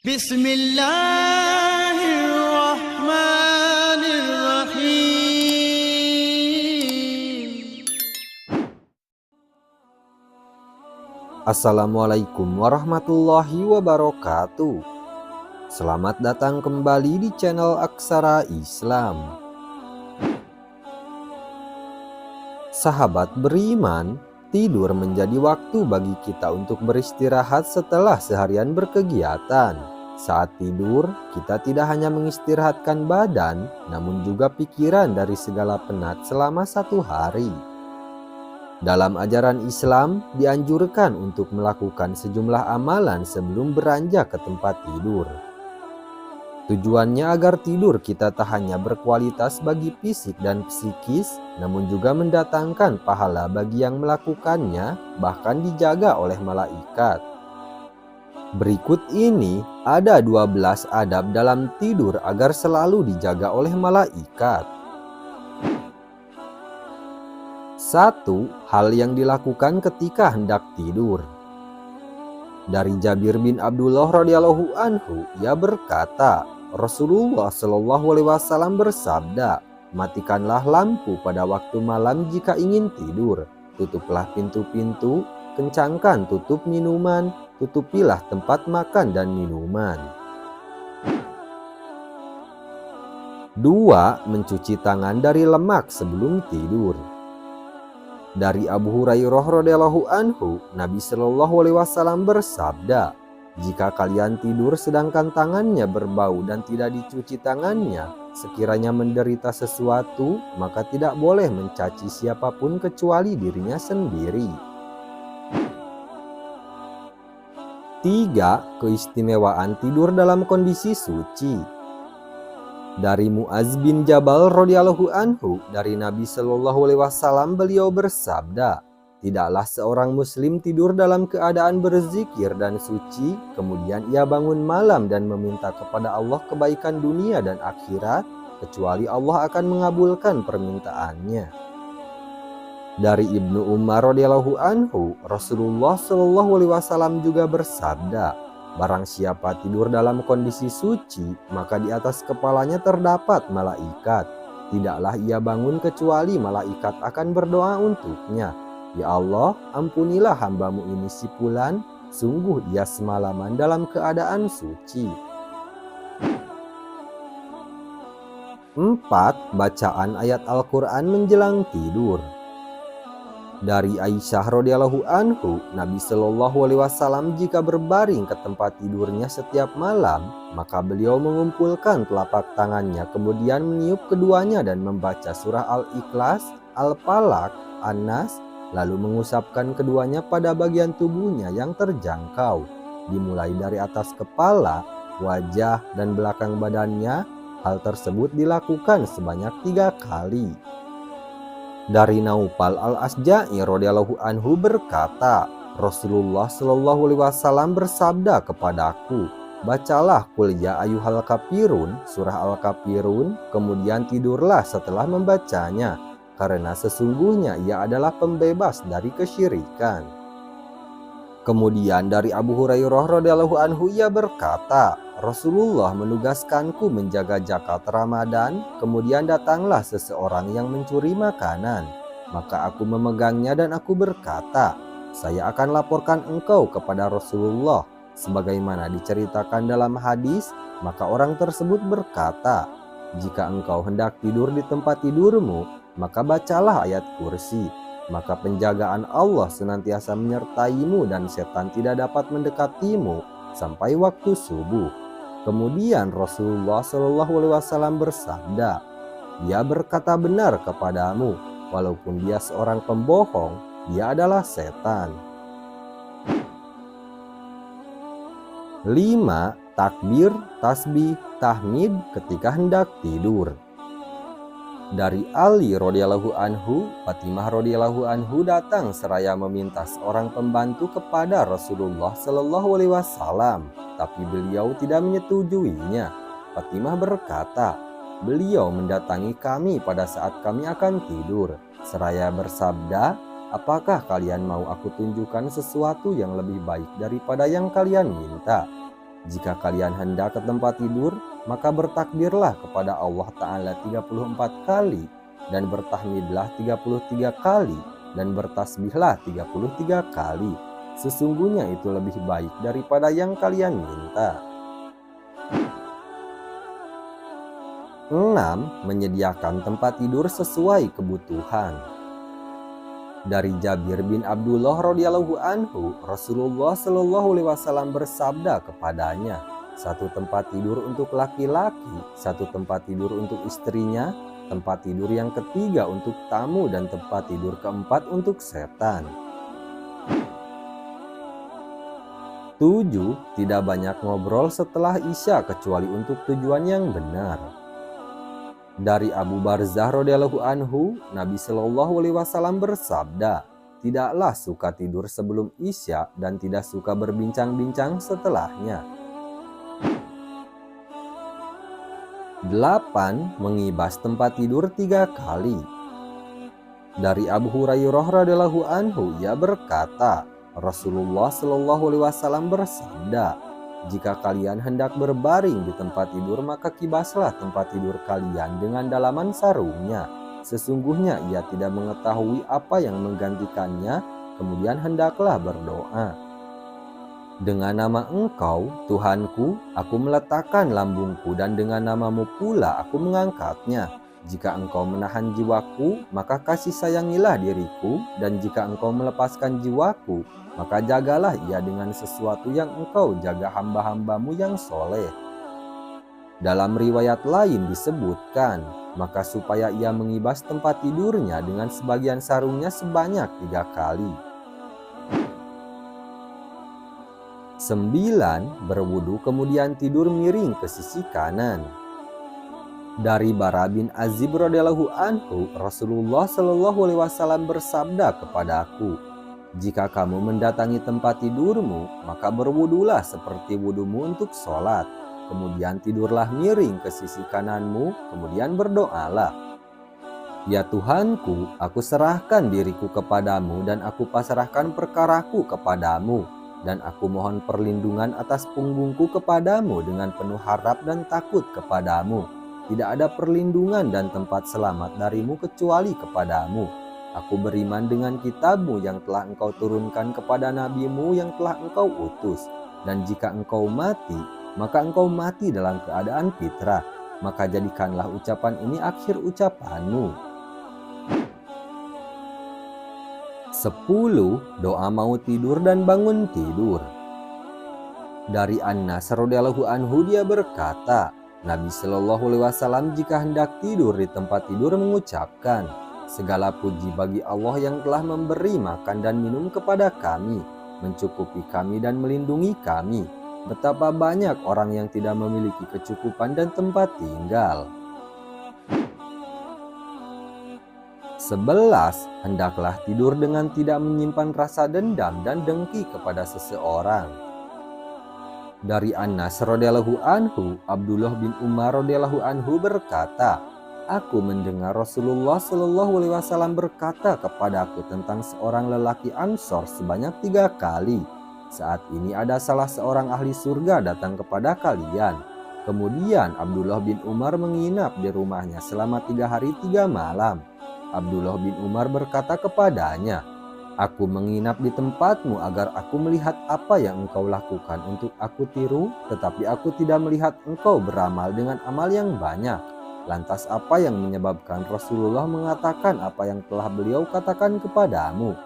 Bismillahirrahmanirrahim. Assalamualaikum warahmatullahi wabarakatuh. Selamat datang kembali di channel Aksara Islam. Sahabat beriman, tidur menjadi waktu bagi kita untuk beristirahat setelah seharian berkegiatan. Saat tidur, kita tidak hanya mengistirahatkan badan, namun juga pikiran dari segala penat selama satu hari. Dalam ajaran Islam, dianjurkan untuk melakukan sejumlah amalan sebelum beranjak ke tempat tidur. Tujuannya agar tidur kita tak hanya berkualitas bagi fisik dan psikis, namun juga mendatangkan pahala bagi yang melakukannya, bahkan dijaga oleh malaikat. Berikut ini ada 12 adab dalam tidur agar selalu dijaga oleh malaikat. 1. Hal yang dilakukan ketika hendak tidur. Dari Jabir bin Abdullah radhiyallahu anhu, ia berkata, Rasulullah shallallahu alaihi wasallam bersabda, "Matikanlah lampu pada waktu malam jika ingin tidur. Tutuplah pintu-pintu, kencangkan tutup minuman, tutupilah tempat makan dan minuman." 2. Mencuci tangan dari lemak sebelum tidur. Dari Abu Hurairah radhiyallahu anhu, Nabi Shallallahu alaihi wasallam bersabda, "Jika kalian tidur sedangkan tangannya berbau dan tidak dicuci tangannya, sekiranya menderita sesuatu, maka tidak boleh mencaci siapapun kecuali dirinya sendiri." 3. Keistimewaan tidur dalam kondisi suci. Dari Muaz bin Jabal radhiyallahu anhu, dari Nabi Shallallahu alaihi wasallam, beliau bersabda, "Tidaklah seorang muslim tidur dalam keadaan berzikir dan suci, kemudian ia bangun malam dan meminta kepada Allah kebaikan dunia dan akhirat, kecuali Allah akan mengabulkan permintaannya." Dari Ibnu Umar radhiyallahu anhu, Rasulullah Shallallahu alaihi wasallam juga bersabda, "Barang siapa tidur dalam kondisi suci, maka di atas kepalanya terdapat malaikat. Tidaklah ia bangun kecuali malaikat akan berdoa untuknya, 'Ya Allah, ampunilah hambamu ini si fulan, sungguh ia semalaman dalam keadaan suci.'" 4. Bacaan ayat Al-Quran menjelang tidur. Dari Aisyah radhiyallahu anhu, Nabi Shallallahu alaihi wasallam jika berbaring ke tempat tidurnya setiap malam, maka beliau mengumpulkan telapak tangannya, kemudian meniup keduanya dan membaca surah Al-Ikhlas, Al-Falaq, An-Nas, lalu mengusapkan keduanya pada bagian tubuhnya yang terjangkau, dimulai dari atas kepala, wajah, dan belakang badannya. Hal tersebut dilakukan sebanyak 3 kali. Dari Naufal al-Asja'i radhiyallahu anhu berkata, Rasulullah shallallahu alaihi wasallam bersabda kepadaku, "Bacalah Qul ya ayyuhal kafirun, surah Al-Kafirun, kemudian tidurlah setelah membacanya, karena sesungguhnya ia adalah pembebas dari kesyirikan." Kemudian dari Abu Hurairah radhiyallahu anhu, ia berkata, "Rasulullah menugaskanku menjaga zakat Ramadan, kemudian datanglah seseorang yang mencuri makanan. Maka aku memegangnya dan aku berkata, 'Saya akan laporkan engkau kepada Rasulullah.' Sebagaimana diceritakan dalam hadis, maka orang tersebut berkata, 'Jika engkau hendak tidur di tempat tidurmu, maka bacalah ayat kursi. Maka penjagaan Allah senantiasa menyertaimu dan setan tidak dapat mendekatimu sampai waktu subuh.'" Kemudian Rasulullah Shallallahu alaihi wasallam bersabda, "Dia berkata benar kepadamu, walaupun dia seorang pembohong, dia adalah setan." 5. Takbir, tasbih, tahmid ketika hendak tidur. Dari Ali radhiyallahu anhu, Fatimah radhiyallahu anhu datang seraya meminta seorang pembantu kepada Rasulullah Shallallahu alaihi wasallam, tapi beliau tidak menyetujuinya. Fatimah berkata, "Beliau mendatangi kami pada saat kami akan tidur, seraya bersabda, 'Apakah kalian mau aku tunjukkan sesuatu yang lebih baik daripada yang kalian minta?' Jika kalian hendak ke tempat tidur, maka bertakbirlah kepada Allah Ta'ala 34 kali, dan bertahmidlah 33 kali, dan bertasbihlah 33 kali. Sesungguhnya itu lebih baik daripada yang kalian minta. 6. Menyediakan tempat tidur sesuai kebutuhan. Dari Jabir bin Abdullah radhiyallahu anhu, Rasulullah shallallahu alaihi wasallam bersabda kepadanya, satu tempat tidur untuk laki-laki, satu tempat tidur untuk istrinya, tempat tidur yang ketiga untuk tamu, dan tempat tidur keempat untuk setan. 7. Tidak banyak ngobrol setelah Isya kecuali untuk tujuan yang benar. Dari Abu Barzah radhiyallahu anhu, Nabi Shallallahu alaihi wasallam bersabda, tidaklah suka tidur sebelum Isya dan tidak suka berbincang-bincang setelahnya. 8. Mengibas tempat tidur 3 kali. Dari Abu Hurairah radhiyallahu anhu, ia berkata, Rasulullah Shallallahu alaihi wasallam bersabda, jika kalian hendak berbaring di tempat tidur, maka kibaslah tempat tidur kalian dengan dalaman sarungnya. Sesungguhnya ia tidak mengetahui apa yang menggantikannya, kemudian hendaklah berdoa. Dengan nama Engkau, Tuhanku, aku meletakkan lambungku, dan dengan namamu pula aku mengangkatnya. Jika Engkau menahan jiwaku, maka kasih sayangilah diriku, dan jika Engkau melepaskan jiwaku, maka jagalah ia dengan sesuatu yang Engkau jaga hamba-hambamu yang soleh. Dalam riwayat lain disebutkan, maka supaya ia mengibas tempat tidurnya dengan sebagian sarungnya sebanyak 3 kali. 9. Berwudu kemudian tidur miring ke sisi kanan. Dari Bara bin Azib radhiyallahu anhu, Rasulullah shallallahu alaihi wasallam bersabda kepadaku, jika kamu mendatangi tempat tidurmu, maka berwudulah seperti wudumu untuk sholat. Kemudian tidurlah miring ke sisi kananmu, kemudian berdoalah. Ya Tuhanku, aku serahkan diriku kepadamu dan aku pasrahkan perkaraku kepadamu. Dan aku mohon perlindungan atas punggungku kepadamu dengan penuh harap dan takut kepadamu. Tidak ada perlindungan dan tempat selamat darimu kecuali kepadamu. Aku beriman dengan kitabmu yang telah engkau turunkan kepada nabimu yang telah engkau utus. Dan jika engkau mati, maka engkau mati dalam keadaan fitrah. Maka jadikanlah ucapan ini akhir ucapanmu. 10. Doa mau tidur dan bangun tidur. Dari Anas radhiyallahu anhu, dia berkata, Nabi Shallallahu alaihi wasallam jika hendak tidur di tempat tidur mengucapkan, segala puji bagi Allah yang telah memberi makan dan minum kepada kami, mencukupi kami dan melindungi kami. Betapa banyak orang yang tidak memiliki kecukupan dan tempat tinggal. 11. Hendaklah tidur dengan tidak menyimpan rasa dendam dan dengki kepada seseorang. Dari Anas radhiyallahu anhu, Abdullah bin Umar radhiyallahu anhu berkata, aku mendengar Rasulullah shallallahu alaihi wasallam berkata kepadaku tentang seorang lelaki Ansor sebanyak 3 kali. Saat ini ada salah seorang ahli surga datang kepada kalian. Kemudian Abdullah bin Umar menginap di rumahnya selama 3 hari 3 malam. Abdullah bin Umar berkata kepadanya, aku menginap di tempatmu agar aku melihat apa yang engkau lakukan untuk aku tiru, tetapi aku tidak melihat engkau beramal dengan amal yang banyak. Lantas apa yang menyebabkan Rasulullah mengatakan apa yang telah beliau katakan kepadamu?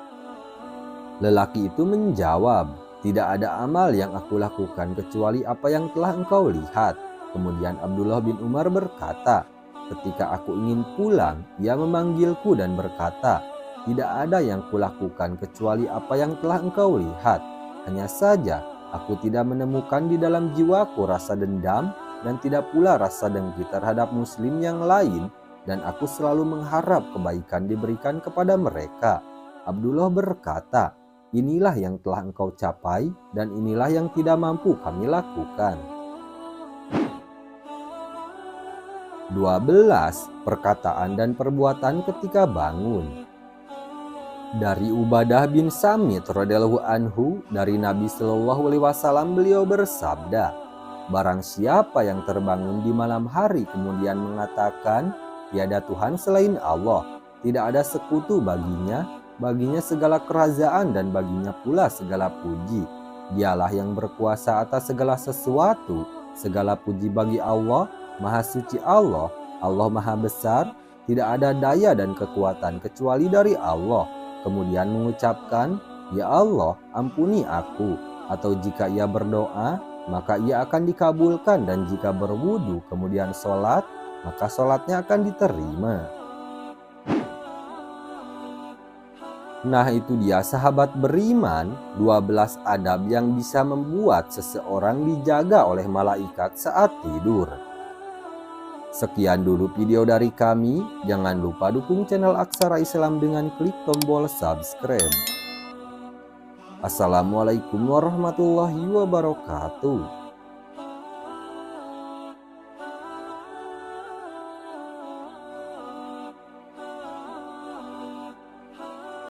Lelaki itu menjawab, tidak ada amal yang aku lakukan kecuali apa yang telah engkau lihat. Kemudian Abdullah bin Umar berkata, ketika aku ingin pulang, ia memanggilku dan berkata, tidak ada yang kulakukan kecuali apa yang telah engkau lihat. Hanya saja aku tidak menemukan di dalam jiwaku rasa dendam dan tidak pula rasa dengki terhadap muslim yang lain, dan aku selalu mengharap kebaikan diberikan kepada mereka. Abdullah berkata, inilah yang telah engkau capai dan inilah yang tidak mampu kami lakukan. 12. Perkataan dan perbuatan ketika bangun. Dari Ubadah bin Samit radhiyallahu anhu, dari Nabi Shallallahu alaihi wasallam beliau bersabda, Barang siapa yang terbangun di malam hari kemudian mengatakan, tiada Tuhan selain Allah, tidak ada sekutu baginya segala kerajaan dan baginya pula segala puji. Dialah yang berkuasa atas segala sesuatu, segala puji bagi Allah, Maha Suci Allah, Allah Maha Besar, tidak ada daya dan kekuatan kecuali dari Allah. Kemudian mengucapkan, ya Allah, ampuni aku. Atau jika ia berdoa, maka ia akan dikabulkan, dan jika berwudu kemudian sholat, maka sholatnya akan diterima. Nah, itu dia sahabat beriman, 12 adab yang bisa membuat seseorang dijaga oleh malaikat saat tidur. Sekian dulu video dari kami. Jangan lupa dukung channel Aksara Islam dengan klik tombol subscribe. Assalamualaikum warahmatullahi wabarakatuh.